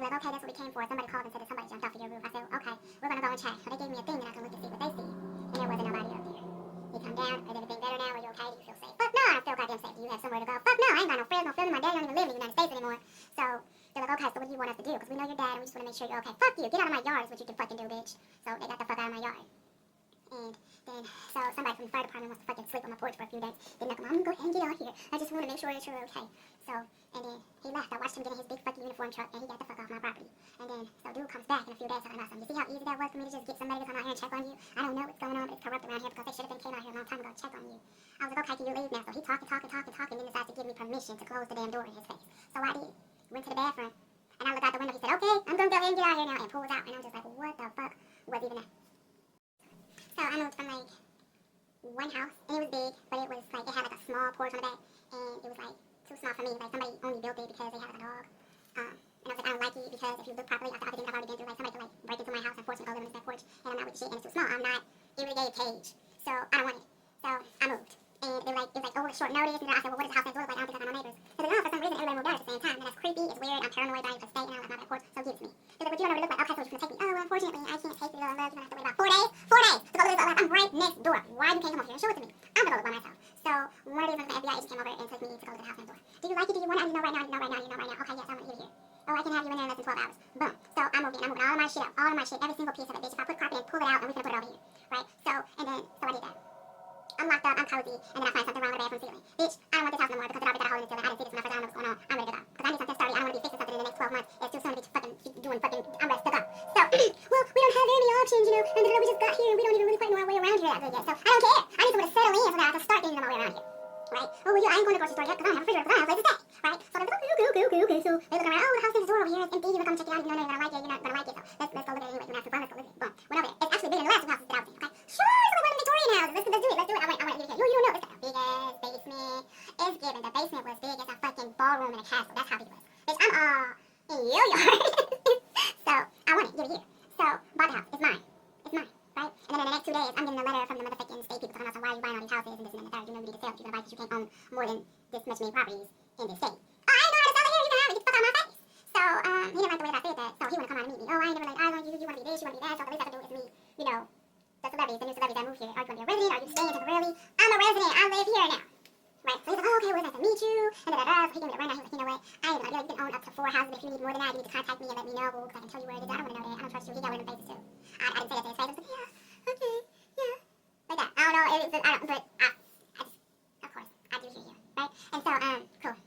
were like, okay, that's what we came for. Somebody called and said that somebody jumped off of your roof. I said, okay, we're going to go and check. So they gave me a thing that I can look and see what they see. And there wasn't nobody up there. You come down, is everything better now? Are you okay? Do you feel safe? Fuck no, I don't feel goddamn safe. Do you have somewhere to go? Fuck no, I ain't got no friends, no family. My dad don't even live in the United States anymore. So they're like, okay, so what do you want us to do? Because we know your dad and we just want to make sure you're okay. Fuck you, get out of my yard is what you can fucking do, bitch. So they got the fuck out of my yard. And then, so somebody from the fire department wants to fucking sleep on my porch for a few days. Then they're like, I'm gonna go ahead and get out here. I just want to make sure that you're okay. So, and then he left. I watched him get in his big fucking uniform truck and he got the fuck off my property. And then, so dude comes back in a few days talking about something. You see how easy that was for me to just get somebody to come out here and check on you? I don't know what's going on, but it's corrupt around here because they should have been came out here a long time ago to check on you. I was like, okay, can you leave now? So he talking, and then decides to give me permission to close the damn door in his face. So I did. Went to the bathroom. And I looked out the window. He said, okay, I'm gonna go ahead and get out here now. And pulls out. And I'm just like, what the fuck was even that? So I moved from like one house, and it was big, but it was like, it had like a small porch on the back, and it was like too small for me. Like somebody only built it because they had like a dog. And I was like, I don't like it because if you look properly after everything I've already been through, like somebody could like break into my house and force me to go live in this back porch, and I'm not with the shit, and it's too small. I'm not irrigated cage, so I don't want it. So I moved. And they were like, it was like, oh, short notice, and I said, well, what does the house next door look like? I don't think I got no neighbors. They're like, oh, for some reason everybody moved out at the same time, and that's creepy, it's weird, I'm paranoid, I need to stay, and I like my back porch, so give it to me. They're like, but you don't know what it looks like. Okay, so you're gonna take me. Oh, well, unfortunately, I can't take you to love. You're gonna have to wait about 4 days. 4 days to go live this. I'm right next door. Why you can't come over here and show it to me? I'm gonna go live by myself. So one of these FBI agents came over and took me to go to the house next door. Do you like it? Do you want it? You know right now. You know right now. You know right now. Okay, yes, I want you here. Oh, I can have you in there in less than 12 hours. Boom. So I moved in. I moved all of my shit out. All of my shit. Every single piece of it, bitch. If I put carpet in, pull it out, and we can put it over here. Right? So I did that. I'm locked up, I'm cozy, and then I find something wrong with the bathroom ceiling. Bitch, I don't want this house no more because it already got a hole in the ceiling. I didn't see this when I first got what's going on. I'm ready to go. Because I need something sturdy. I don't want to be fixing something in the next 12 months. It's too soon to be fucking doing fucking, I'm ready to go. So, well, we don't have any options, you know, and we just got here and we don't even really quite know our way around here that good yet. So, I don't care. I need somewhere to settle in so that I can start getting my way around here. Right? Oh, well, yeah, I ain't going to the grocery store yet because I don't have a refrigerator because I don't have a place to stay. Right? So, they're like, okay. So, they look around, oh, the house next door over here is empty. You want to come check it out. You know, you're going to like it. You're not going to like it. So, let's go look at it anyway. You're going to have to run. Let's go look at it. Boom. Went over there. It's actually bigger than the last two houses that I was in, okay? Sure, so we're one of the Victorian houses. Let's do it. Let's do it. I want to give it here. You don't know. It's got a big ass basement. It's given. The basement was big as a fucking ballroom in a castle. That's how big it was. Bitch, I'm all in your yard. So, I want it. Give it here. So, bought the house. It's mine. It's mine. Right? And then in the next 2 days, I'm getting a letter from the motherfucking state people talking about, so why are you buying all these houses and this and that and the third? You know you need to sell it. You're going to buy because you can't own more than this much many properties in this state. Oh, I ain't know how to sell it here. You can have it. Get the fuck out of my face. So, he didn't like the way that I said that. So, he want to come out and meet me. Oh, I ain't never like, I want you. You want to be this. You want to be that. So, the least I can do is meet, you know, the celebrities, the new celebrities that move here. Are you going to be a resident? Are you staying temporarily? I'm a resident. I live here now. Right? So he's like, oh, okay, well, nice to meet you. And da-da-da. So he gave me the rundown. He's like, you know what? I ain't gonna be like, you can own up to 4 houses, but if you need more than that, you need to contact me and let me know. Because I can tell you where it is. I don't want to know that. I don't trust you. He got one of them faces too. I didn't say that to his face. I was like, yeah, okay, yeah. Like that. I don't know. It's just, I don't, but I just, of course, I do hear you. Right? And so, cool.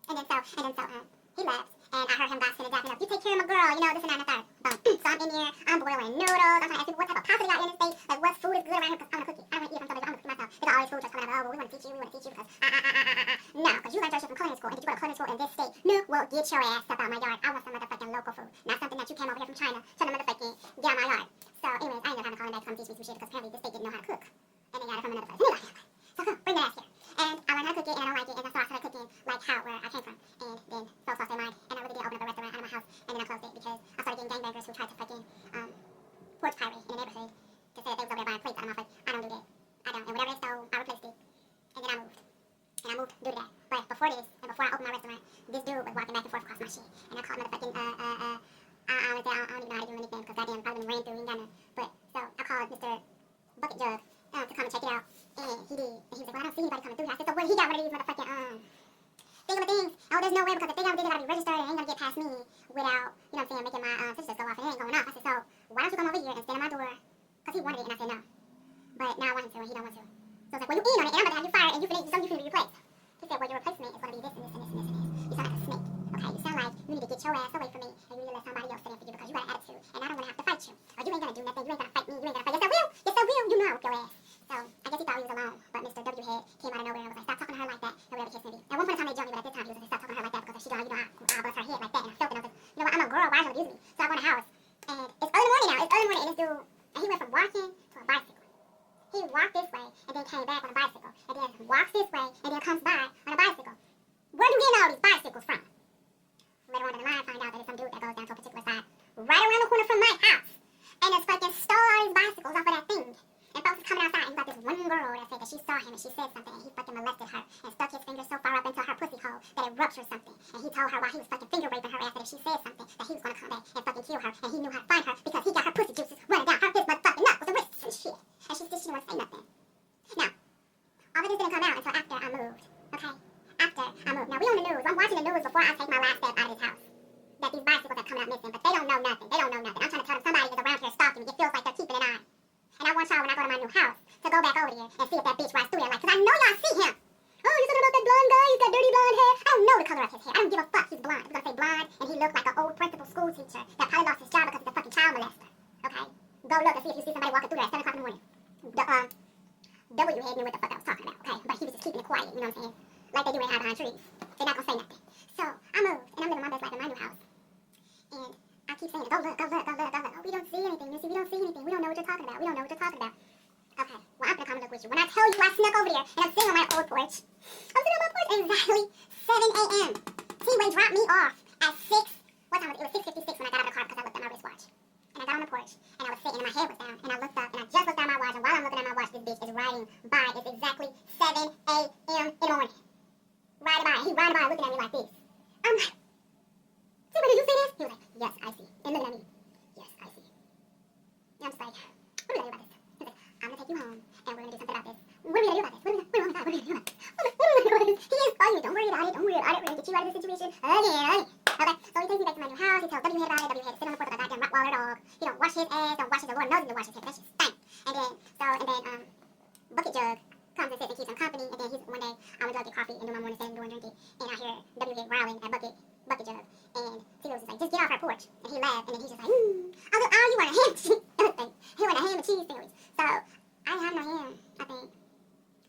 And then so, he left. And I heard him gossiping and dapping up. You take care of my girl, you know, this and that and the third. Boom. So I'm in here, I'm boiling noodles. I'm trying to ask people what type of pasta they got in this state. Like, what food is good around here because I'm going to cook it. I don't want to eat it from somebody, I'm going to cook it myself. They got all these food trucks coming out. Oh, well, we want to teach you because, no, because you learned your shit from culinary school. And did you go to culinary school in this state? No, well, get your ass up out my yard. I want some motherfucking local food. Not something that you came over here from China trying to motherfucking get out my yard. So, anyways, I ended up having to call him back to come teach me some shit because apparently this state didn't know how to cook. And they got it from another place. Anyway, so come, bring that ass here. And I learned how to cook it, and I don't like it, and so I started cooking like how, where I came from. And then folks lost their mind, and I really did open up a restaurant out of my house, and then I closed it because I started getting gangbangers who tried to fucking porch pirate in the neighborhood to say that they was over there buying plates out of my face. I don't do that. I don't. And whatever they stole, I replaced it. And then I moved. And I moved due to that. But before this, and before I opened my restaurant, this dude was walking back and forth across my shit. And I called motherfucking, I don't even know how to do anything because goddamn, probably been ran through, he ain't got none. But, so, I called Mr. Bucket Jug to come and check it out. And he did. And he was like, well, I don't see anybody coming through here. I said, so what, he got one of these motherfucking, things. Oh, there's no way because if they got they gotta be registered and ain't gonna get past me without, you know what I'm saying, making my sisters go off and it ain't going off. I said, so why don't you come over here and stand at my door? Because he wanted it and I said no. But now I want him to and he don't want to. So it's like, well, you in on it and I'm about to have you fired and you finna be replaced. He said, well, your replacement is gonna be this and this and this and this and this. You sound like a snake. Okay, you sound like you need to get your ass away from me and you need to let somebody else sit in for you because you got an attitude and I don't wanna have to fight you. Or you ain't gonna do nothing, you ain't gonna fight me, you ain't gonna fight. Yes, I will. Yes, I will. You know I whoop your ass. So I guess he thought he was alone, but Mr. W Head came out of nowhere and was like, stop talking to her like that, or whatever the case may be. At one point in time they jumped me, but at this time he was like, stop talking to her like that because she don't, you know, I bust her head like that, and I felt it. And I was like, you know what, I'm a girl, why is she abusing me? So I go in the house, and it's early morning now, and this dude, and he went from walking to a bicycle. He walked this way, and then came back on a bicycle, and then walks this way, and then comes by on a bicycle. Where do you get all these bicycles from? Later on in the line, I find out that it's some dude that goes down to a particular side, right around the corner from my house, and it's fucking stole all these bicycles off of that thing. And folks is coming outside, and he got this one girl that said that she saw him and she said something, and he fucking molested her and stuck his finger so far up into her pussy hole that it ruptured something. And he told her while he was fucking finger raping her ass that if if she said something that he was gonna come back and fucking kill her, and he knew how to find her because he got her pussy juices running down her his motherfucking knuckles and wrists and shit. And she didn't want to say nothing. Now, all of this didn't come out until after I moved. Okay? After I moved. Now we on the news. I'm watching the news before I take my last step out of this house. That these bicycles are coming out missing, but they don't know nothing. They don't know nothing. I'm trying to tell them somebody is around here stalking me. It feels like they're keeping an eye. And I want y'all, when I go to my new house, to go back over there and see if that bitch rides through there. Like, cause I know y'all see him. Oh, you talking about that blonde guy? He's got dirty blonde hair. I don't know the color of his hair. I don't give a fuck. He's blonde. If we're gonna say blonde, and he looks like an old principal school teacher that probably lost his job because he's a fucking child molester. Okay? Go look and see if you see somebody walking through there at 7 o'clock in the morning. W head knew what the fuck I was talking about, okay? But he was just keeping it quiet, you know what I'm saying? Like they do in hide behind trees. They're not gonna say nothing. So I moved, and I'm living my best life in my new house. And I keep saying, go look, go look, go look, go look. Oh, we don't see anything, Missy. We don't see anything. We don't know what you're talking about. We don't know what you're talking about. Okay, well, I'm gonna come and look with you. When I tell you I snuck over there, and I'm sitting on my old porch. I'm sitting on my porch exactly 7 a.m. T-Way dropped me off at 6. What time was it? It was 6:56 when I got out of the car because I looked at my wristwatch. And I got on the porch, and I was sitting, and my head was down, and I looked up, and I just looked at my watch, and while I'm looking at my watch, this bitch is riding by. It's exactly 7 a.m. in the morning. Riding by. He riding by looking at me like this. I'm like, T-Way, did you see this? He was like, yes, I see. And looking at me, yes, I see. And I'm just like, what do we do about this? He's like, I'm gonna take you home, and we're gonna do something about this. What are we gonna do about this? What are we gonna do about this? What are we gonna do about this? He is bugging me. Don't worry about it. Don't worry about it. We're gonna get you out of this situation again. Okay, so he takes me back to my new house. He tells W head about it. W head is sitting on the porch like a goddamn Rottweiler dog. He don't wash his ass. Don't wash his. The Lord knows he don't wash his hair. That shit stank. And then Bucket Jug comes and sits and keeps him company. And then one day I went to go get coffee and do my morning set and go and drink it. And I hear W head growling at Bucket Jug. And T was just like, just get off our porch. And he laughed. And then he's just like, I was like, oh, you want a ham and cheese? He want a ham and cheese sandwich. So I didn't have no ham, I think.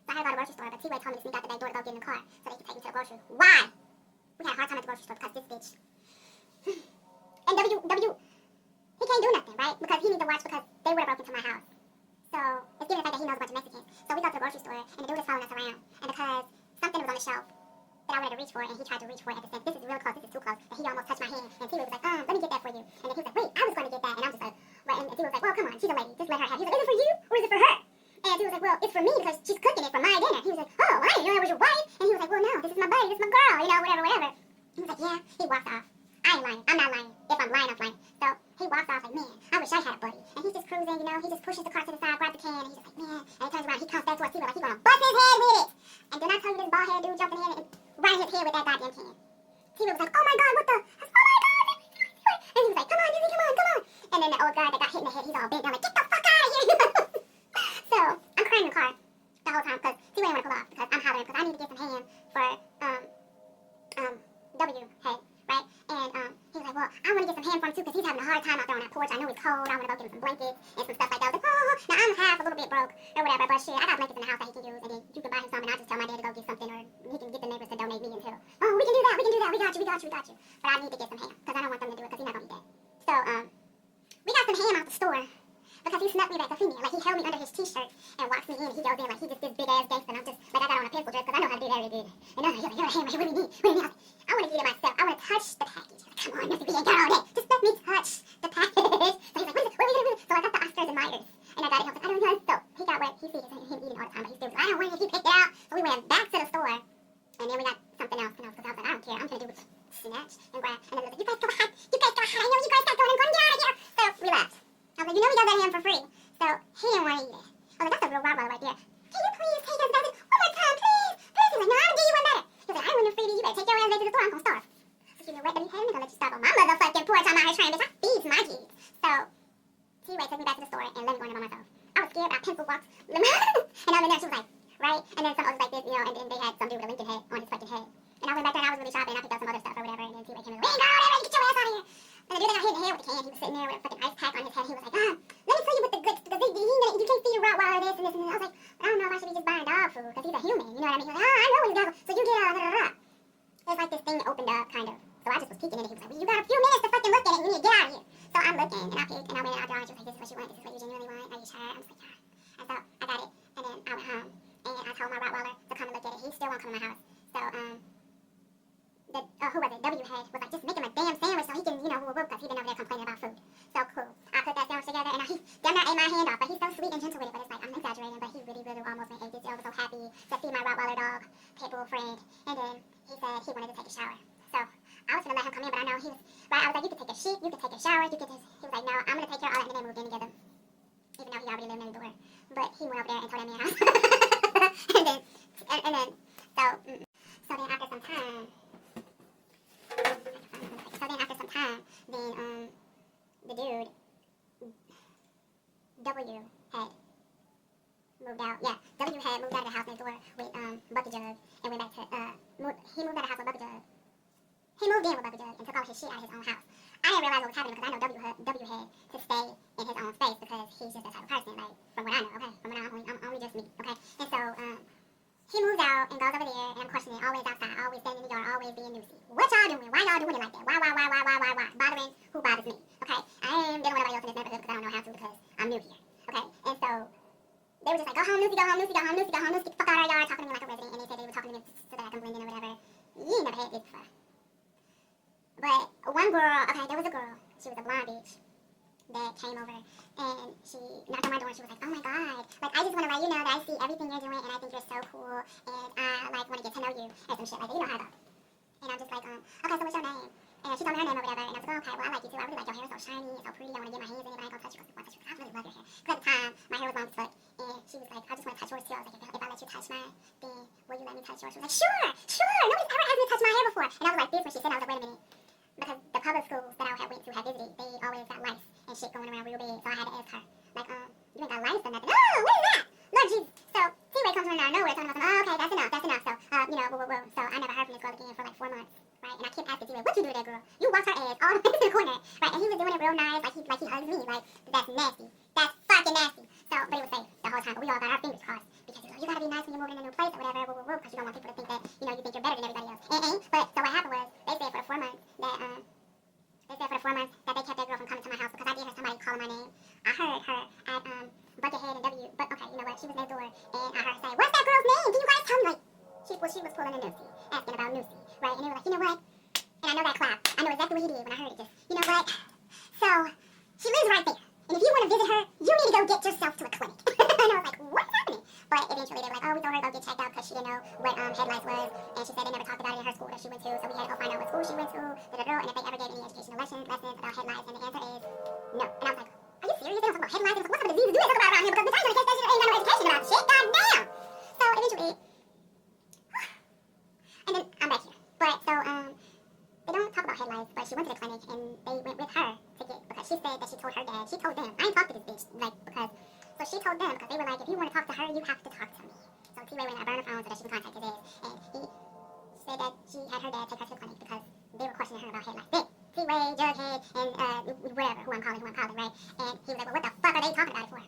So I had to go to the grocery store, but T-Way told me to sneak out the back door to go get in the car so they could take me to the grocery. Why? We had a hard time at the grocery store because this bitch. And he can't do nothing, right? Because he needs to watch because they would have broken into my house. So it's given the fact that he knows a bunch of Mexicans. So we go to the grocery store and the dude is following us around. And because something was on the shelf that I wanted to reach for, and he tried to reach for it at the same, this is real close, this is too close, that he almost touched my hand. And T-Way was like, let me get that for you. And then he was like, wait, I was going to get that. And I'm just like, right? And T-Way was like, well, come on, she's a lady, just let her have it. He was like, is it for you or is it for her? And he was like, well, it's for me because she's cooking it for my dinner. He was like, oh, I didn't know that was your wife. And he was like, well, no, this is my buddy, this is my girl, you know, whatever. He was like, yeah. He walks off. I ain't lying. I'm not lying. If I'm lying, I'm lying. So he walks off like, man, I wish I had a buddy. And he's just cruising, you know, he just pushes the car to the side, grabs the can, and he's just like, man. And he turns around, he comes back to us, like he's gonna bust his head with it. And then I tell you this bald head dude jumped in here and right in his head with that goddamn can. T-Way was like, oh my god, what the? I said, oh my god. And he was like, come on, Dizzy, come on. And then the old guy that got hit in the head, he's all bent down like, get the fuck out of here. So I'm crying in the car the whole time because T-Way didn't want to pull off because I'm hollering because I need to get some ham for W head, right? And he was like, well, I want to get some ham for him too because he's having a hard time out there on that porch. I know it's cold. I want to go get him some blankets and some stuff like that. I was like, oh, now I'm half a little bit broke or whatever, but shit, I got blankets in the house that he can use, and then you can buy him some, and I'll just tell my dad to go get something, or he can get the neighbors to donate me until, oh, we can do that, we got you. But I need to get some ham because I don't want them to do it because he's not gonna eat that. So we got some ham out the store. Because he snuck me back a female. Like, he held me under his t-shirt and walks me in. He goes in like he just this big-ass gangster. And I'm just, like, I got on a pencil dress because I know how to do that really good. And I'm like, you're a hammer. What do you need? I want to eat it myself. I want to touch the package. He's like, come on, Missy, we ain't got all day. Just let me touch the package. So he's like, what are we going to do? So I got the Oscars and Myers. And I got it. I was like, I don't know. So he got what he sees him eating all the time. But he still was like, I don't want it. He picked it out. So we went back to the store. And then we got something else. Because I was like, I don't care. I'm going to do snatch and grab. And then it was like, you guys go ahead. I know you guys got going. I'm going to get out of here. So we left. I was like, you know we got that ham for free. So he didn't want to eat it. I was like, that's a real Rottweiler right there. Can you please take us back? One more time, please. He's like, no, I'm going to give you one better. He was like, I don't want no freebie. You better take your ass back to the store. I'm going to starve. So you know what, W head, I'm going to let you starve on my motherfucking porch. I'm out here trying, bitch. I feeds my kids. So T-Way took me back to the store and let me go in there by myself. I was scared. I pencil walked. And I was in there. She was like, right? And then some others like this, you know, and then they had some dude with a Lincoln head on his fucking head. And I went back there and I was really shopping and I picked up some other stuff or whatever. And then T-Way came in, man, girl, get your ass out of here. And the dude that got hit in the head with the can, he was sitting there with a fucking ice pack on his head. He was like, let me tell you what the good, because you can't feed your Rottweiler this and this and this. I was like, I don't know if I should be just buying dog food because he's a human, you know what I mean? He was like, I know he's dog food, so you get It's like this thing opened up, kind of. So I just was peeking in it. He was like, well, you got a few minutes to fucking look at it. You need to get out of here. So I'm looking, and I peeked, and I went out there, and she was like, this is what you want? This is what you genuinely want? Are you sure? I was like, yeah. And so I got it, and then I went home, and I told my Rottweiler to come and look at it. He still won't come to my house. So, who was it? W head was like, just make him a damn sandwich so he can, you know, because he'd been over there complaining about food. So cool. I put that sandwich together, and he damn not ate my hand off, but he's so sweet and gentle with it. But it's like, I'm exaggerating, but he really almost ate it. I was so happy to see my Rottweiler dog, pit bull friend. And then he said he wanted to take a shower. So I was gonna let him come in, but I know he was Right? I was like, you can take a sheet, you can take a shower, you can just, he was like, no, I'm going to take care of all that, and then they moved in together. Even though he already lived next door. But he went over there and told Amy a house. and then, so then after some time, then, the dude, W, had moved out. Yeah, W had moved out of the house next door with, Bucky Jug, and went back to, he moved out of the house with Bucky Jug. He moved in with Bucky Jug and took all his shit out of his own house. I didn't realize what was happening because I know W had to stay in his own space because he's just that type of person, like, from what I know, okay? From what I'm only just me, okay? And so, he moves out and goes over there, and I'm questioning, always outside, always standing in the yard, always being nosy. What y'all doing? Why y'all doing it like that? Why? Bothering who bothers me, okay? I ain't dealing with nobody else in this neighborhood because I don't know how to because I'm new here, okay? And so, they were just like, go home, Lucy, get the fuck out of our yard, talking to me like a resident, and they said they were talking to me so that I can blend in or whatever. You ain't never had this before. But one girl, okay, there was a girl, she was a blonde bitch, that came over, and she knocked on my door, and she was like, oh my god, like, I just want to let you know that I see everything you're doing, and I think you're so cool, and I, like, want to get to know you, and some shit like that, you know how I go. And I'm just like, okay, so what's your name? And she told me her name or whatever, and I was like, okay, well, I like you too, I really like your hair, it's so shiny, it's so pretty, I want to get my hands in it, but I ain't gonna touch you, because I really love your hair. Because at the time, my hair was long as fuck, and she was like, I just want to touch yours too. I was like, if I let you touch mine, then will you let me touch yours? She was like, sure, nobody's ever asked me to touch my hair before. And I was like this when she said, I was like, wait a minute. Because the public schools that I had went to, had visited, they always got lice and shit going around real big. So I had to ask her, like, you ain't got lice or nothing? Oh, what is that? Lord Jesus. So T-Ray comes from out of nowhere talking about, oh, okay, that's enough. So, you know, whoa. So I never heard from this girl again for like 4 months, right? And I kept asking T-Ray, what you do to that girl? You wash her ass all the way to the corner, right? And he was doing it real nice, like he hugs me, like, that's nasty. That's fucking nasty. So, but he was safe the whole time, but we all got our fingers crossed. Because he's like, you gotta be nice when you're moving in a new place or whatever, because you don't want people to think that, you know, you think you're better than everybody else. But, so what happened was, they said for the 4 months that, they kept that girl from coming to my house because I did hear somebody calling my name. I heard her at Buckethead and W. But okay, you know what? She was next door, and I heard her say, "What's that girl's name? Can you guys tell me?" Like she was pulling a Nusi, asking about Nusi, right? And they were like, "You know what?" And I know that clap. I know exactly what he did when I heard it. Just, you know what? So she lives right there, and if you want to visit her, you need to go get yourself to a clinic. And I was like, "What's happening?" But eventually they were like, "Oh, we told her to go get checked out because she didn't know what head lice was, and she said they never talked about it in her school that she went to, so we had to go find out what school she went to, and if they ever gave any educational lessons about head lice, and the answer is no." And I was like, "Are you serious? They don't talk about head lice? What type of diseases do they talk about around here? Because the time that ain't got no education about shit. Goddamn!" So eventually, and then I'm back here. But so they don't talk about head lice, but she went to the clinic and they went with her to get, because she said that she told her dad. She told them. I ain't talked to this bitch, like, because. So she told them, because they were like, if you want to talk to her, you have to talk to me. So T-Ray went and I burned her phone so that she can contact his ass. And he said that she had her dad take her to the clinic because they were questioning her about head lice. T-Ray, Jughead, and whatever, who I'm calling, right? And he was like, well, what the fuck are they talking about it for?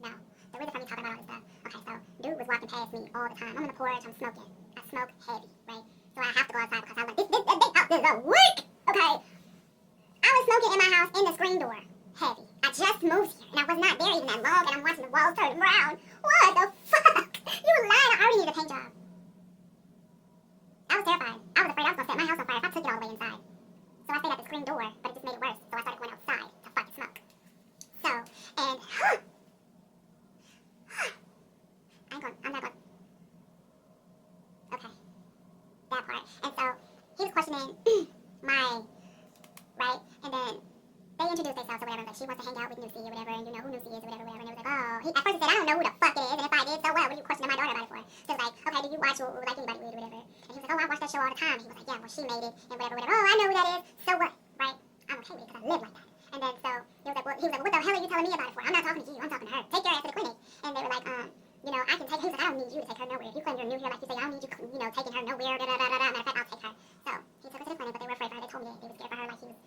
Now, the reason for me talking about all this stuff, okay, so dude was walking past me all the time. I'm in the porch, I'm smoking. I smoke heavy, right? So I have to go outside because I'm like, this house is a week, okay? I was smoking in my house in the screen door. Heavy. I just moved here, and I was not there even that long, and I'm watching the walls turn brown. What the fuck? You lying. I already needed a paint job. I was terrified. I was afraid I was going to set my house on fire if I took it all the way inside. So I stayed at the screen door, but it just made it worse. So I started going outside to fucking smoke. So, and, I'm not going, okay, that part. And so, he was questioning my, right, and then they introduced themselves or whatever, like she wants to hang out with Nusi or whatever, and you know who Nusi is or whatever, and they was like, oh, at first he said, I don't know who the fuck it is, and if I did, so what are you questioning my daughter about it for? So it was like, okay, do you watch like anybody weird or whatever? And he was like, oh, I watch that show all the time. He was like, yeah, well, she made it, and whatever, oh, I know who that is, so what, right? I'm okay with it, because I live like that. And then, so, he was like, what the hell are you telling me about it for? I'm not talking to you, I'm talking to her. Take your ass to the clinic. And they were like, you know, I can take her. He was like, I don't need you to take her nowhere. If you claim you're new here, like you say, I don't need you, you know, taking her nowhere, Matter of fact, I'll take her. So, he took her to the clinic, but they were afraid for her. They told me that they were scared for her, like she was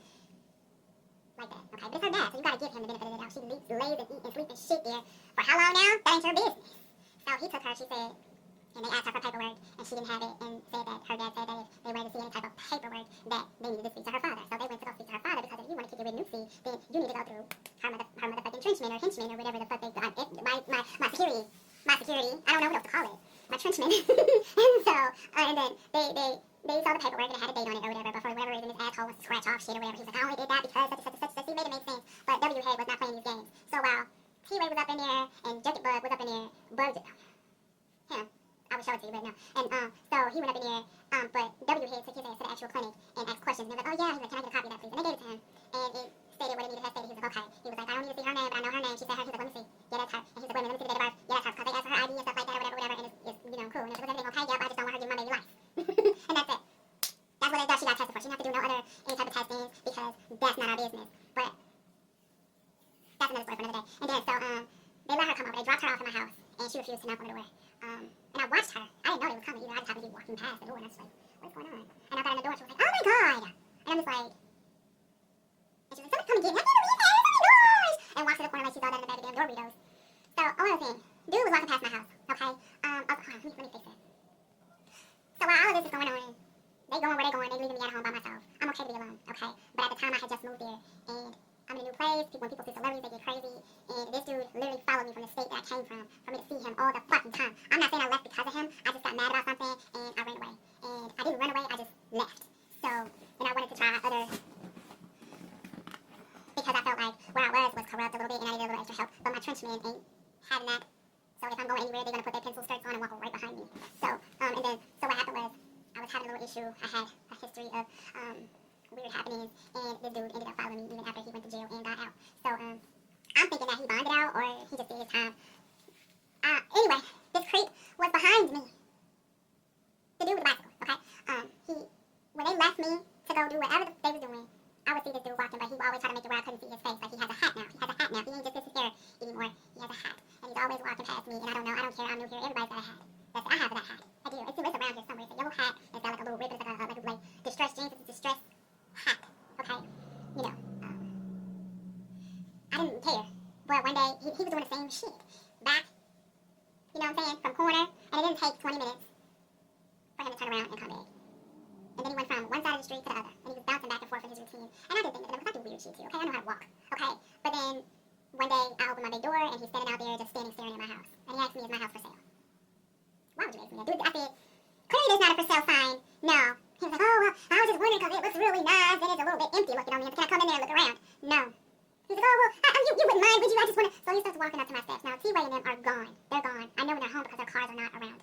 like that, okay? But it's her dad, so you gotta give him the benefit of the doubt. She lays and eats and sleeps and shit there for how long now? That ain't your business. So he took her, she said, and they asked her for paperwork, and she didn't have it, and said that her dad said that if they wanted to see any type of paperwork, that they needed to speak to her father. So they went to go speak to her father, because if you want to kick it with Nusi, then you need to go through her motherfucking henchman or whatever the fuck they, my security, I don't know what else to call it, my trenchman. And so, and then they saw the paperwork and it had a date on it or whatever, but for whatever reason this asshole wants to scratch off shit or whatever. He was like, I only did that because such. He made it make sense, but W-Head was not playing these games. So while T-Ray was up in there and Jacket Bug was up in there, I would show it to you, but no. And so he went up in there, but W-Head took his ass to the actual clinic and asked questions. And they were like, oh yeah, he was like, can I get a copy of that please? And they gave it to that's not our business. But that's another story for another day. And then so they let her come over. They dropped her off at my house, and she refused to knock on the door. And I watched her. I didn't know they was coming either. I just happened to be walking past the door, and I was like, what's going on? And I got in the door, and she was like, oh my god! And I'm just like, and she was like, somebody come and get me. I can't believe that. It's so doors. And walked to the corner like she saw that in the bag of damn Doritos. So all I was saying, dude was walking past my house. Okay. I was like, hold on, let me fix it. So while all of this is going on, they going where they going, they leaving me at home by myself. I'm okay to be alone, okay? But at the time I had just moved there, and I'm in a new place. When people see celebrities, they get crazy. And this dude literally followed me from the state that I came from for me to see him all the fucking time. I'm not saying I left because of him. I just got mad about something, and I ran away. And I didn't run away, I just left. So, then I wanted to try other, because I felt like where I was corrupt a little bit, and I needed a little extra help. But my trench men ain't having that. So if I'm going anywhere, they're going to put their pencil skirts on and walk right behind me. So, so what happened was, I was having a little issue. I had a history of weird happenings, and this dude ended up following me even after he went to jail and got out. So I'm thinking that he bonded out or he just did his time. Anyway, this creep was behind me. The dude with the bicycle, okay? When they left me to go do whatever they was doing, I would see this dude walking, but he would always try to make it where I couldn't see his face. Like he has a hat now. He has a hat now. He ain't just his hair anymore. He has a hat. And he's always walking past me, and I don't know. I don't care. I'm new here. Everybody's got a hat. I have that hat. I do. It's around here somewhere. It's a yellow hat. It's got like a little ribbon. It's like distressed jeans. It's a distressed hat. Okay? You know. I didn't care. But one day, he was doing the same shit. Back, you know what I'm saying, from corner. And it didn't take 20 minutes for him to turn around and come back. And then he went from one side of the street to the other. And he was bouncing back and forth in his routine. And I did things with him because I do weird shit too. Okay? I know how to walk. Okay? But then, one day, I opened my big door and he's standing out there just standing staring at my house. And he asked me, is my house for sale? Why would you ask me that? Dude, I said, clearly there's not a for sale sign. No. He was like, oh, well, I was just wondering because it looks really nice and it's a little bit empty looking on me. Can I come in there and look around? No. He was like, oh, well, you wouldn't mind, would you? I just want to. So he starts walking up to my steps. Now, T-Way and them are gone. They're gone. I know when they're home because their cars are not around.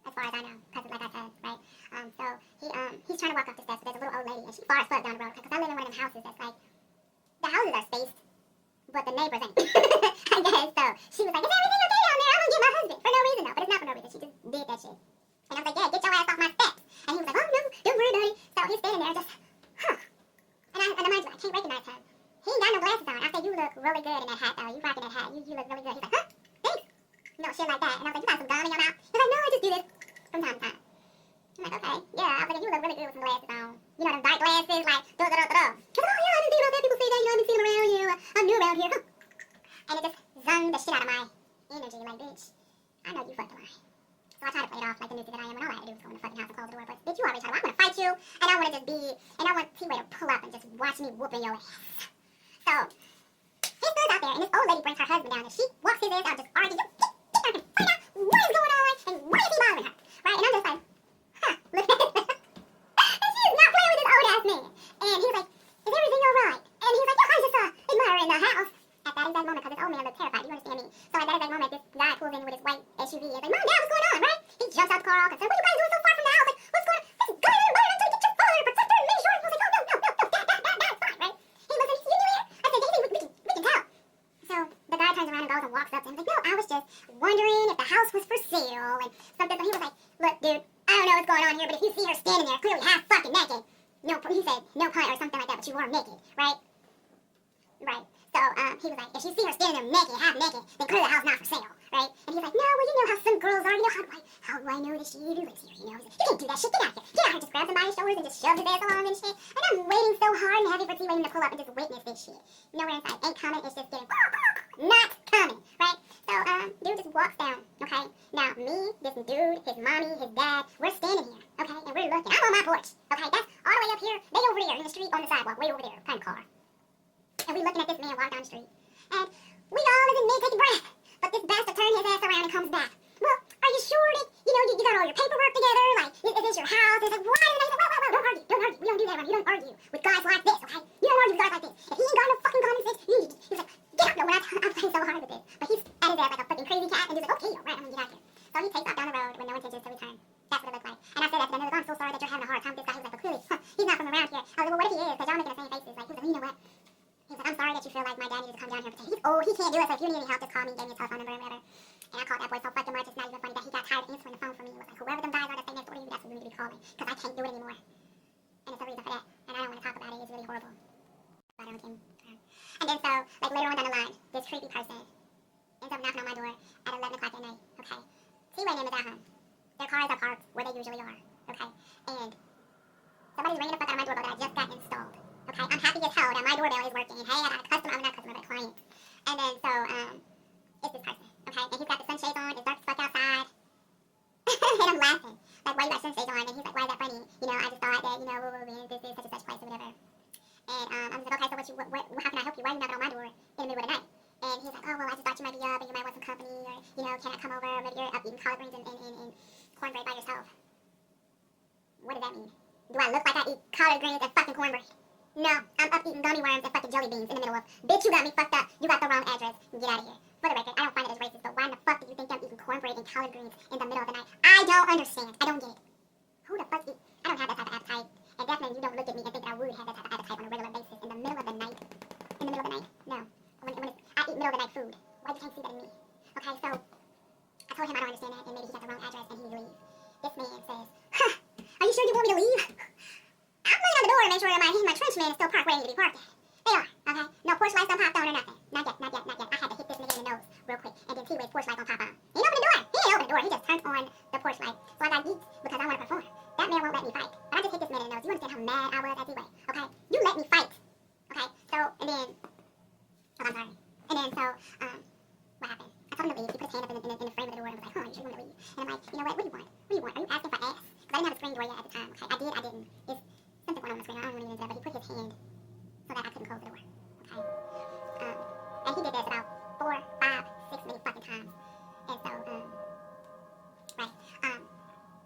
As far as I know. Because, like I said, right? So he's trying to walk up the steps. There's a little old lady and she's far as fuck down the road. Because I live in one of them houses that's like, the houses are spaced, but the neighbors ain't. I guess. So she was like, is everything okay down there? I'm going to get my husband. For no reason, though. But it's not for no reason. She just did that shit. And I was like, yeah, get your ass off my steps. And he was like, oh, no, don't worry about it. So he's standing there just, huh. And mind you, I can't recognize him. He ain't got no glasses on. I said, you look really good in that hat, though. You rocking that hat. You look really good. He's like, huh? Thanks. You know, shit like that. And I was like, you got some gum in your mouth? He's like, no, I just do this from time to time. I'm like, okay, yeah. I was like, you look really good with some glasses on. You know, them dark glasses, like, da-da-da-da-da. He's like, oh, yeah, I didn't think about that. People say that, you know, I've been seeing them around you. I'm new around here. And it just zunged the shit out of my energy. Like, bitch, I know you fucking lying. So I try to play it off like the nuisance that I am when all I had to do was go in the fucking house and close the door. But bitch, you already tried to. I want to fight you, and I want to just be, and I want T-Way to pull up and just watch me whooping your ass. So he stood out there, and this old lady brings her husband down, and she walks his ass out, just arguing. Get down and find out what is going on, and why is he bothering her, right? And I'm just like, huh, look at this. And she is not playing with this old ass man. And he was like, is everything alright? And he was like, yeah, I just admiring the house. At that exact moment, because this old man looked terrified, you understand me? So at that exact moment, this guy pulls in with his white SUV and is like, Mom, Dad, what's going on, right? He jumps out the car all concerned. What are you guys doing so far from the house? Like, what's going on? This is going on, I'm trying to get your father, protector, and make sure. He was like, no, that's fine, right? He looks at me, you new here? I said, yeah, we can tell. So the guy turns around and goes and walks up to him. He's like, no, I was just wondering if the house was for sale and something. So he was like, look, dude, I don't know what's going on here, but if you see her standing there clearly half fucking naked, no, he said, no pun or something like that, but you are naked, right? Right. So, he was like, if you see her standing there naked, half naked, then clearly the house not for sale, right? And he's like, no, well, you know how some girls are, you know, how do I know that she even lives here, you know? He's like, you can't do that shit, get out of here. Get out here, just grab somebody's shoulders and just shove his ass along and shit. And I'm waiting so hard and heavy for T-Way to pull up and just witness this shit. You know what I'm saying? Ain't coming, it's just getting, not coming, right? So, dude just walks down, okay? Now, me, this dude, his mommy, his dad, we're standing here, okay? And we're looking. I'm on my porch, okay? That's all the way up here. They over there in the street on the sidewalk, way over there, kind of car. And we looking at this man walk down the street. And we all is in mid taking breath. But this bastard turns his ass around and comes back. Well, are you sure that, you know, you got all your paperwork together? Like, is this your house? It's like, why? And he's like, whoa, don't argue. We don't do that, man. You don't argue with guys like this, okay? You don't argue with guys like this. If he ain't got no fucking common sense, he's like, get out. No, when I'm playing so hard with this. But he's at his ass like a fucking crazy cat. And he's like, okay, all right, I'm gonna get out here. So he takes off down the road with no intentions to return. That's what it looked like. And I said that to them. I'm so sorry that you're having a hard time with this guy. He was like, well, clearly, he's not from around here. I was like, well, what if he is? Because y'all making the same faces. Like, he was like, you know what? He's like, I'm sorry that you feel like my dad needed to come down here. But he's old, he can't do it. So if you need any help, just call me. Gave me a telephone number and whatever. And I called that boy so fucking much, it's not even funny that he got tired of answering the phone for me. It was like, whoever them guys are that stay next door to you, that's who you need to be calling. Because I can't do it anymore. And it's a reason for that. And I don't want to talk about it. It's really horrible. But creepy person ends up knocking on my door at 11 o'clock at night, okay? T-Way and them is at home. Their cars are parked where they usually are, okay? And somebody's ringing the fuck out of my doorbell that I just got installed, okay? I'm happy as hell that my doorbell is working. Hey, I got a customer, I'm not customer, but client. And then, so, it's this person, okay? And he's got the sunshades on, it's dark as fuck outside. And I'm laughing. Like, why you got sunshades on? And he's like, why is that funny? You know, I just thought that, you know, this is such and such place or whatever. And I'm just like, okay, so how can I help you? Why are you knocking on my door in the middle of the night? And he's like, oh, well, I just thought you might be up and you might want some company, or, you know, can I come over? Maybe you're up eating collard greens and cornbread by yourself. What does that mean? Do I look like I eat collard greens and fucking cornbread? No, I'm up eating gummy worms and fucking jelly beans in the middle of, bitch, you got me fucked up. You got the wrong address. Get out of here. For the record, I don't find it as racist, but why in the fuck do you think I'm eating cornbread and collard greens in the middle of the night? I don't understand. I don't get it. Who the fuck eat? I don't have that type of appetite. And definitely you don't look at me and think that I would have that type of appetite on a regular basis in the middle of the night. In the middle of the night. No. When I eat middle of the night food. Why you can't see that in me? Okay, so I told him I don't understand that, and maybe he got the wrong address and he leaves. This man says, huh, are you sure you want me to leave? I'm looking at the door to make sure that my trench man is still parked where I need to be parked at. They are, okay? No porch lights don't pop on or nothing. Not yet. I had to hit this nigga in the nose real quick, and then T-Way's porch light don't pop on. He didn't open the door. He just turned on the porch light. So I got geeked because I want to perform. That man won't let me fight. But I just hit this man in the nose. You understand how mad I was at T-Way, okay? You let me fight, okay? So, and then, oh, I'm sorry. And then, so, what happened? I told him to leave. He put his hand up in the frame of the door and was like, huh, you sure you want to leave? And I'm like, you know what do you want? What do you want? Are you asking for ass? Because I didn't have a screen door yet at the time, okay? I didn't. It's something going on the screen. I don't want to get into that, but he put his hand so that I couldn't close the door, okay? And he did this about 4, 5, 6 many fucking times. And so, right,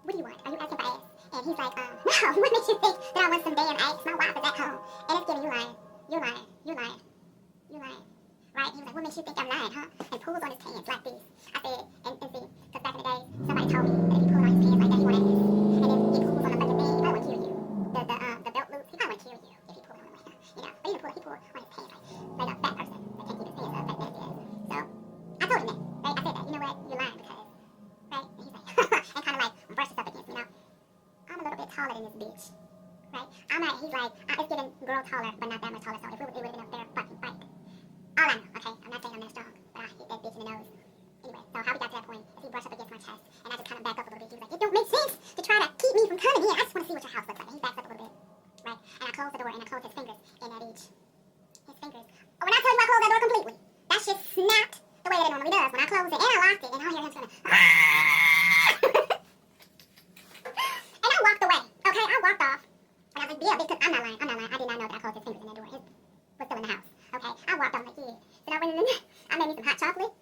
what do you want? Are you asking for ass? And he's like, no, what makes you think that I want some damn ass? My wife is at home. And it's giving you lying. You're lying. You're lying. You're lying. Right? He was like, what makes you think I'm lying, huh? And pulls on his pants like this. I said, and see, because back in the day, somebody told me that if you pull on his pants like that, you want ass. And then he pulls on the fucking thing, he probably want to kill you. The belt loops, he probably want to kill you if he pulled on them like that. You know, but he pulled on his pants like a fat person that can't keep his pants up like that is. So, I told him that. Right? I said that. You know what? You're lying because, right? And he's like, and kind of like brushes up against me. Now, I'm a little bit taller than this bitch. Right? He's like, it's getting girl taller, but not that much taller. So it would have been a fair fucking fight. All I know, okay? I'm not saying I'm that strong, but I hit that bitch in the nose. Anyway, so how we got to that point is he brushed up against my chest, and I just kind of backed up a little bit. He was like, it don't make sense to try to keep me from coming here. I just want to see what your house looks like. And he backs up a little bit, right? And I closed the door, and I closed his fingers in that each. His fingers. Oh, when I tell you I closed that door completely, that shit snapped the way that it normally does. When I closed it, and I locked it, and I hear him going, and I walked away, okay? I walked off. And I was like, yeah, because I'm not lying. I did not know that I closed his fingers in that door. His was still in the house, okay? I walked off like, yeah. So I went in there, I made me some hot chocolate,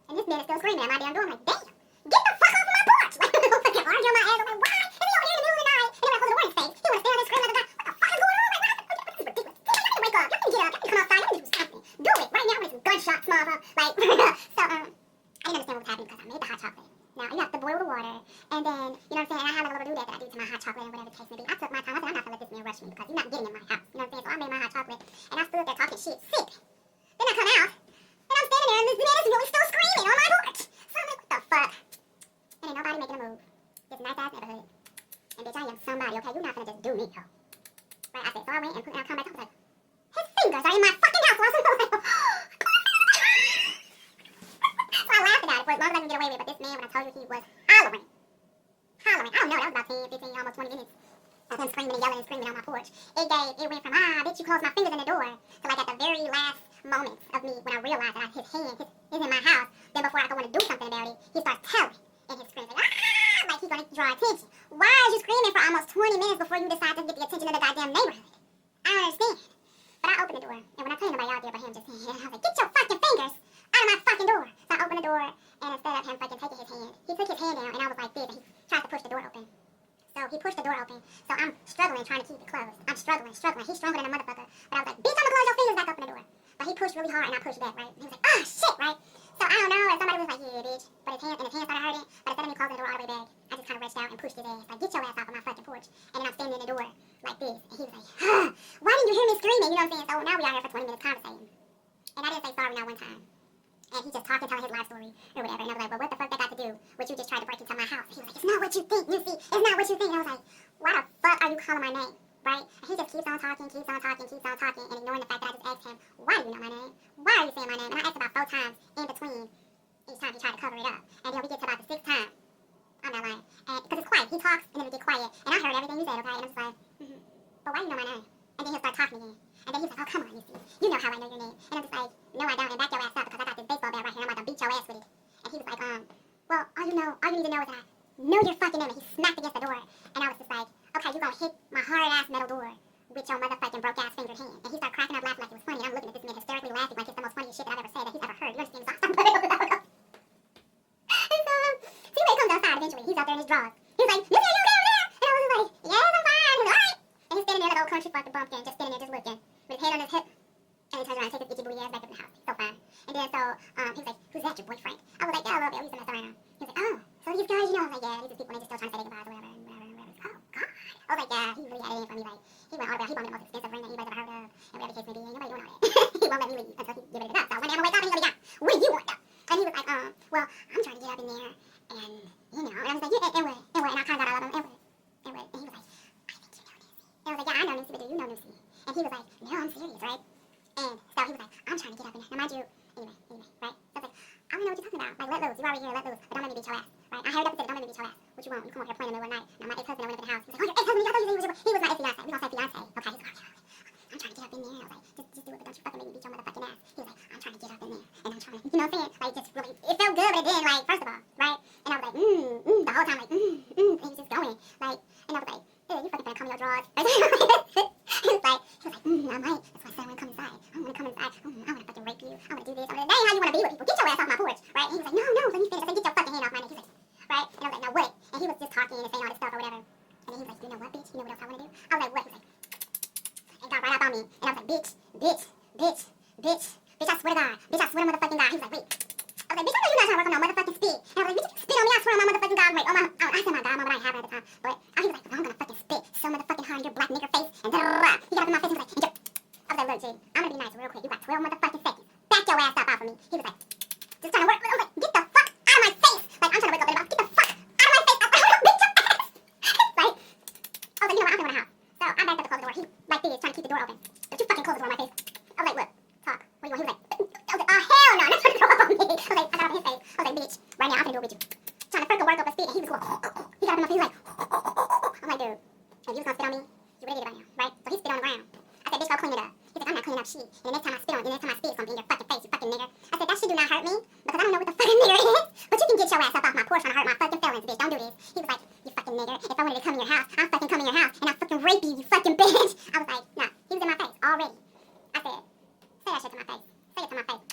and this man is still screaming at my damn door. I'm like, damn, get the fuck off of my porch! Like, I'm fucking arguing my ass. I'm like, why? Is he over here in the middle of the night? And then when I close the door in his face, he want to stand there screaming like a guy. What the fuck is going on? Like, this is ridiculous. Y'all need to wake up. Y'all need to get up. Y'all need to come outside. Y'all need to do something. Do it right now when it's gunshots, mother. Like, so, I didn't understand what was happening because I made the hot chocolate. Now, you have to boil the water, and then, you know what I'm saying, and I have a little do that I do to my hot chocolate and whatever the case may be. I took my time. I said, I'm not going to let this man rush me because he's not getting in my house. You know what I'm saying? So I made my hot chocolate, and I stood there talking shit, sick. Then I come out, and I'm standing there, and this man is really still screaming on my porch. So I'm like, what the fuck? And ain't nobody making a move. This nice-ass neighborhood. And bitch, I am somebody, okay? You're not gonna just do me, ho. Right, I said, so I went and I come back, I was like, his fingers are in my fucking house. So I was like, so I laughed about it for as long as I can get away with it, but this man, when I told you he was hollering. I don't know, that was about 10, 15, almost 20 minutes of him screaming and yelling and screaming on my porch. It went from, bitch, you closed my fingers in the door, to like at the very last moments of me when I realized that his hand is in my house. Then before I could want to do something about it, he starts telling in his screams like he's gonna draw attention. Why is you screaming for almost 20 minutes before you decide to get the attention of the goddamn neighborhood? I don't understand. But I opened the door, and when I tell nobody out there but him just saying, I was like, get your fucking fingers out of my fucking door. So I opened the door, and instead of him fucking taking his hand, he took his hand down, and I was like this, and he tried to push the door open. So he pushed the door open. So I'm struggling trying to keep it closed. I'm struggling. He's stronger than a motherfucker. But I was like, bitch, I'm gonna close your fingers back open the door. But he pushed really hard and I pushed back, right? And he was like, oh shit, right? So I don't know, and somebody was like, yeah, bitch. But his hand started hurting. But instead of me closing the door all the way back, I just kind of reached out and pushed his ass. Like, get your ass off of my fucking porch. And then I'm standing in the door like this. And he was like, why didn't you hear me screaming? You know what I'm saying? So now we out here for 20 minutes conversating. And I didn't say sorry not one time. And he just talked and telling his life story or whatever. And I was like, well, what the fuck that got to do with you just tried to break into my house? And he was like, it's not what you think, Missy. It's not what you think. And I was like, why the fuck are you calling my name right? And he just keeps on talking, and ignoring the fact that I just asked him, why do you know my name? Why are you saying my name? And I asked about 4 times in between each time he tried to cover it up. And then we get to about the 6th time. I'm not lying. And because it's quiet. He talks, and then we get quiet. And I heard everything you said, okay? And I'm just like, but why do you know my name? And then he'll start talking again. And then he's like, oh, come on, you see. You know how I know your name. And I'm just like, no, I don't. And back your ass up because I got this baseball bat right here and I'm about to beat your ass with it. And he was like, well, all you need to know is that I know your fucking name. And he smacked against the door. And I was just like, okay, you gonna hit my hard-ass metal door with your motherfucking broke-ass fingered hand. And he started cracking up laughing like it was funny. And I'm looking at this man hysterically laughing like it's the most funniest shit that I've ever said that he's ever heard. You understand? So I started putting it over. And so, see when he comes outside eventually. He's out there in his drawers. He was like, Missy, are you okay over there? And I was just like, yes, I'm fine. He was like, all right. And he's standing there like old country fucking bumpkin, just standing there just looking with his head on his hip. And he turns around and takes his itchy booty ass back up in the house. So fine. And then so, he was like, who's that, your boyfriend? I was like, yeah, a little bit. We used to mess around. He was like, oh, so these guys, you know? I was like, yeah, these are people and they just still trying to say their goodbyes or whatever. And whatever. Oh, God. I was like, yeah, he really had it in for me. Like, he went all about, he bought me the most expensive ring that anybody's ever heard of. And whatever the case may be, ain't nobody doing all that. He won't let me leave until he give it up. So one day I'm gonna wake up and he's gonna be out. What do you want though? And he was like, well, I'm trying to get up in there and, you know, and I was like, yeah, and what? And I kind of got all of him, and what? And he was like, I think you know Lucy. And I was like, yeah, I know Lucy, but do you know Lucy? And he was like, no, I'm serious, right? And so he was like, I'm trying to get up in there. Now, mind you, anyway, right? So I was like, I don't know what you're talking about. Like, let loose. You're already here, let loose. But don't let me beat your ass, right? I hurried up and said, don't let me beat your ass. What you want? You come over here playing in the middle of the night. Now, my ex-husband, I went up in the house. He was like, oh, your ex-husband? I thought he was my ex-fiance. We gonna say fiance. Okay, he's like, I'm trying to get up in there. I was like, just do it, but don't you fucking make me beat your motherfucking ass. He was like, I'm trying to get up in there. And I'm trying to, you know what I'm saying? Like, just really, it felt good, but it didn't, like, first of all, right? And I was like, the whole time, like, and he was just going. Like, and I was like, you fucking better come in your drawers. He was like, I might. That's why I said I want to come inside. I want to come inside. I want to fucking rape you. I want to do this. That ain't how you want to be with people. Get your ass off my porch, right? And he was like, no, let me finish. I said, get your fucking hand off my neck. He was like, right? And I was like, no, what? And he was just talking and saying all this stuff or whatever. And then he was like, you know what, bitch? You know what else I want to do? I was like, what? He was like, and got right up on me. And I was like, bitch, I swear to God. Bitch, I swear to motherfucking God. He was like, wait. I was like, bitch, I know you're not trying to work on no motherfucking spit. And I was like, bitch, you spit on me. I swear on my motherfucking God. Wait, I said my God, mama, I ain't have it at the time. But he was like, I'm gonna fucking spit so motherfucking hard in your black nigger face. And he got up in my face and was like, I was like, look, G, I'm gonna be nice real quick. You got 12 motherfucking seconds. Back your ass up off of me. He was like, just trying to work. I was like, get the fuck out of my face. Like, I'm trying to wake up in the house. Get the fuck out of my face. I was like, bitch, your ass. Right? I was like, you know what? I'm going to the house. So I backed up to close the door. He, like this, trying to keep the door open. But you fucking close the door in my face. I was like, look, talk. What do you want? He was like, I was like, oh, hell no. That's trying to throw up on me. I was like, I got up in his face. I was like, bitch, right now, I'm finna do it with you. Trying to freaking work up a spit. And he was going, he got up in my face. He was like, I'm like, dude, if you was gonna spit on me, you would have did it by now, right? So he spit on the ground. I said, bitch, go clean it up. He's like, I'm not cleaning up shit. And the next time I spit, it's gonna be in your fucking face, you fucking nigger. I said, that shit do not hurt me, because I don't know what the fucking nigger is. But you can get your ass up off my porch trying to hurt my fucking feelings, bitch. Don't do this. He was like, you fucking nigger. If I wanted to come in your house, I'll fucking come in your house, and I'll fucking rape you, you fucking bitch. I was like, nah. He was in my face already. I said, say that shit to my face. Say it to my face.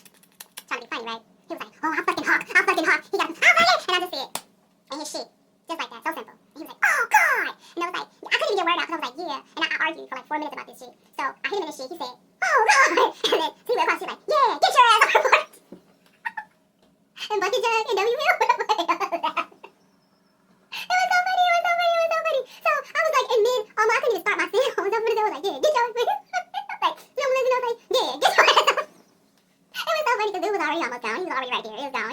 Trying to be funny, right? He was like, oh, I'll fucking hawk. He got up, I'll fucking, and I just said, and his shit. Just like that, so simple. And he was like, oh, God! And I was like, I couldn't even get a word out because I was like, yeah. And I argued for like 4 minutes about this shit. So I hit him in the shit. He said, oh, God! And then he went across, she like, yeah, get your ass on the porch. And Bucky Jug and W. Hill went away. It was so funny. So I was like, and then, I couldn't even start my sentence. I was like, yeah, get your ass. Like, you know, I was like, yeah, get your ass. It was so funny because it was already almost gone. He was already right there. It was gone.